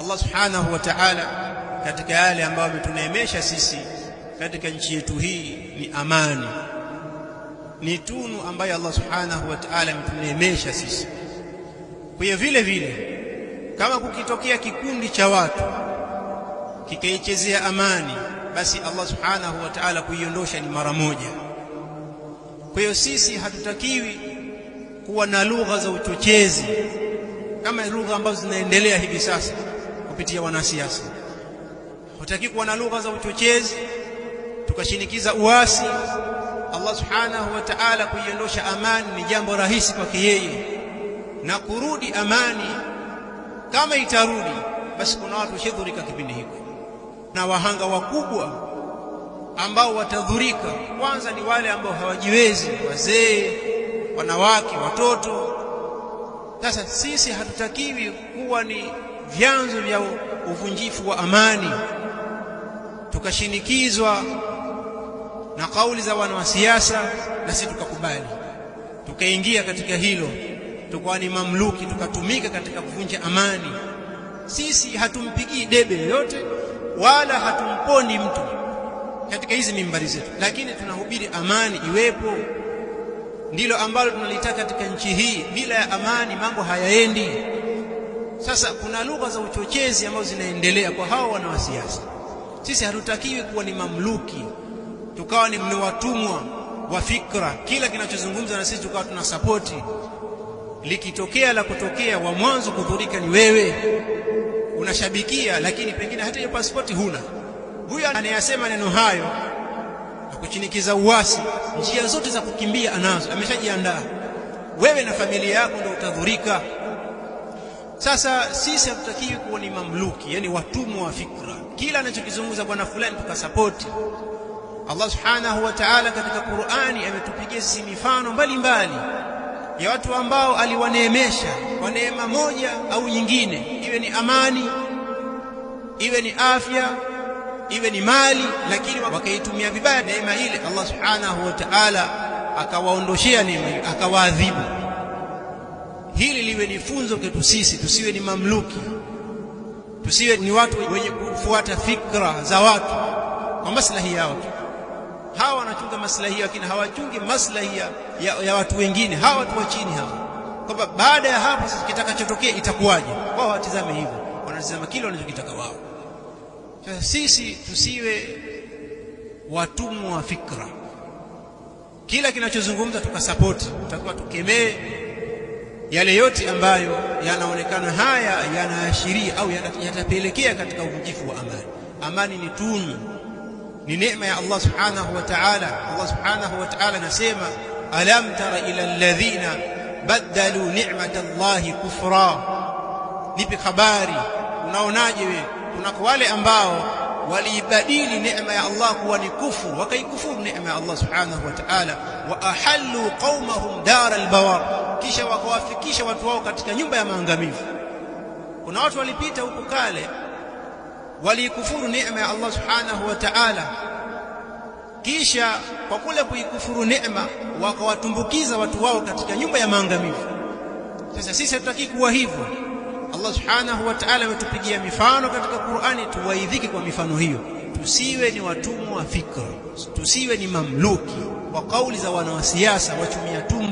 Allah subhanahu wa ta'ala katika yale ambayo ametuneemesha sisi katika nchi yetu hii ni amani. Ni tunu ambayo Allah subhanahu wa ta'ala ametuneemesha sisi. Kwa hiyo vile vile kama kukitokea kikundi cha watu kikaichezea amani, basi Allah subhanahu wa ta'ala kuiondosha ni mara moja. Kwa hiyo sisi hatutakiwi kuwa na lugha za uchochezi kama lugha ambazo zinaendelea hivi sasa kupitia wanasiasa. Hatutakiwi kuwa na lugha za uchochezi tukashinikiza uasi. Allah subhanahu wa ta'ala kuiondosha amani ni jambo rahisi kwake yeye, na kurudi amani kama itarudi, basi kuna watu shidhurika kipindi hiko, na wahanga wakubwa ambao watadhurika kwanza ni wale ambao hawajiwezi, wazee, wanawake, watoto. Sasa sisi hatutakiwi kuwa ni vyanzo vya uvunjifu wa amani, tukashinikizwa na kauli za wanasiasa na sisi tukakubali, tukaingia katika hilo, tukawa ni mamluki, tukatumika katika kuvunja amani. Sisi hatumpigii debe yoyote wala hatumponi mtu katika hizi mimbari zetu, lakini tunahubiri amani iwepo. Ndilo ambalo tunalitaka katika nchi hii. Bila ya amani mambo hayaendi. Sasa kuna lugha za uchochezi ambazo zinaendelea kwa hao wanasiasa. Sisi hatutakiwi kuwa ni mamluki, tukawa ni watumwa wa fikra. Kila kinachozungumza na sisi tukawa tunasapoti. Likitokea la kutokea, wa mwanzo kudhurika ni wewe. Unashabikia, lakini pengine hata hiyo pasipoti huna. Huyo anayasema neno hayo na kuchinikiza uasi, njia zote za kukimbia anazo, ameshajiandaa. Wewe na familia yako ndio utadhurika. Sasa sisi hatutakiwi kuwa ni mamluki, yani watumwa wa fikra. Kila anachokizungumza bwana fulani tukasapoti. Allah subhanahu wa ta'ala katika Qur'ani ametupigia sisi mifano mbalimbali ya watu ambao aliwaneemesha kwa neema moja au nyingine, iwe ni amani, iwe ni afya, iwe ni mali, lakini wakaitumia vibaya neema ile. Allah subhanahu wa ta'ala akawaondoshea neema hiyo, akawaadhibu. Hili liwe ni funzo kwetu sisi, tusiwe ni mamluki, tusiwe ni watu wenye kufuata fikra za watu kwa maslahi yao tu. Hawa wanachunga maslahi yao, lakini hawachungi maslahi ya watu wengine, hawa watu wa chini hawa, kwamba baada ya hapo sasa kitakachotokea itakuwaje. Wao watizame hivyo, wanatazama kile wanachokitaka wao. Sasa sisi tusiwe watumwa wa fikra. Kila kinachozungumza tukasapoti, tutakuwa tukemee yale yote ambayo yanaonekana haya yanaashiria au yatapelekea katika uvunjifu wa amani. Amani ni tunu, ni neema ya Allah subhanahu wa ta'ala. Allah subhanahu wa ta'ala anasema, alam tara ila alladhina badalu ni'matallahi kufra. Nipe habari, unaonaje wewe kuna wale ambao waliibadili neema ya Allah kuwa ni kufuru, wakaikufuru neema ya Allah subhanahu wa ta'ala. Wa ahallu qaumahum daral bawar, kisha wakawafikisha watu wao katika nyumba ya maangamivu. Kuna watu walipita huko kale walikufuru neema ya Allah subhanahu wa ta'ala, kisha kwa kule kuikufuru neema wakawatumbukiza watu wao katika nyumba ya maangamivu. Sasa sisi hatutaki kuwa hivyo. Allah subhanahu wa ta'ala ametupigia mifano katika Qur'ani, tuwaidhike kwa mifano hiyo. Tusiwe ni watumwa wa fikra, tusiwe ni mamluki wa kauli za wanasiasa wachumia tumbo.